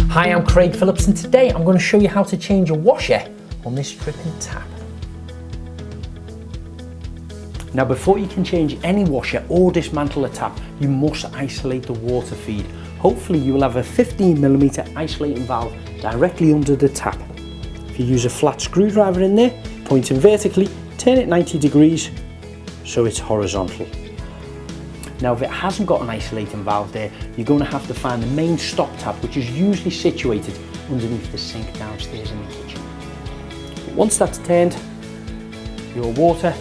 Hi, I'm Craig Phillips and today I'm going to show you how to change a washer on this dripping tap. Now before you can change any washer or dismantle a tap, you must isolate the water feed. Hopefully you will have a 15mm isolating valve directly under the tap. If you use a flat screwdriver in there, pointing vertically, turn it 90 degrees so it's horizontal. Now if it hasn't got an isolating valve there, you're going to have to find the main stop tap, which is usually situated underneath the sink downstairs in the kitchen. But once that's turned, your water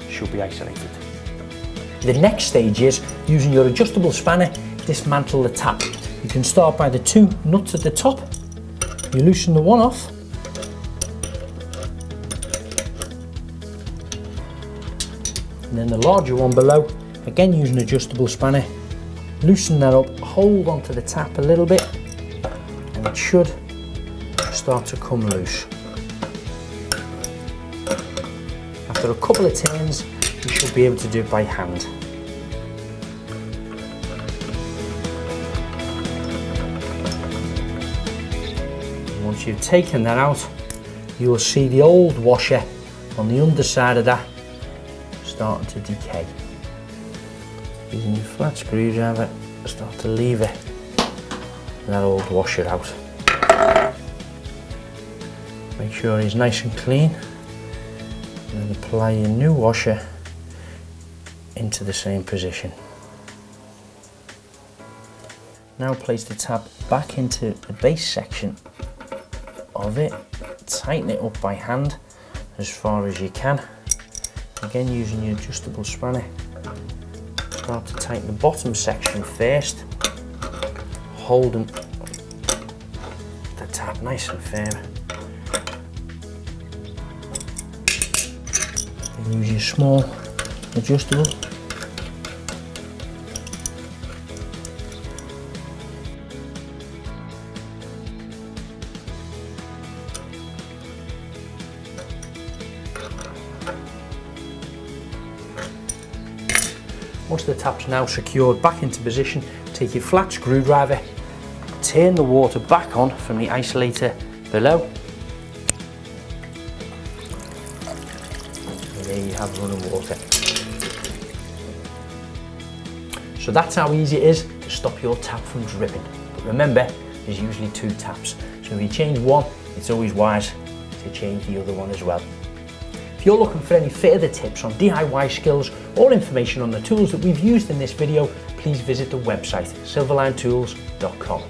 should be isolated. The next stage is, using your adjustable spanner, dismantle the tap. You can start by the two nuts at the top. You loosen the one off. And then the larger one below, again using an adjustable spanner, loosen that up, hold onto the tap a little bit, and it should start to come loose. After a couple of turns, you should be able to do it by hand. And once you've taken that out, you will see the old washer on the underside of that starting to decay. Using your flat screwdriver, start to lever that old washer out. Make sure he's nice and clean, and then apply your new washer into the same position. Now place the tap back into the base section of it, tighten it up by hand as far as you can. Again using your adjustable spanner, start to tighten the bottom section first, holding the tap nice and firm. Then use your small adjustable. Once the tap's now secured back into position, take your flat screwdriver, turn the water back on from the isolator below. And there you have running water. So that's how easy it is to stop your tap from dripping. But remember, there's usually two taps. So if you change one, it's always wise to change the other one as well. If you're looking for any further tips on DIY skills or information on the tools that we've used in this video, please visit the website silverlinetools.com.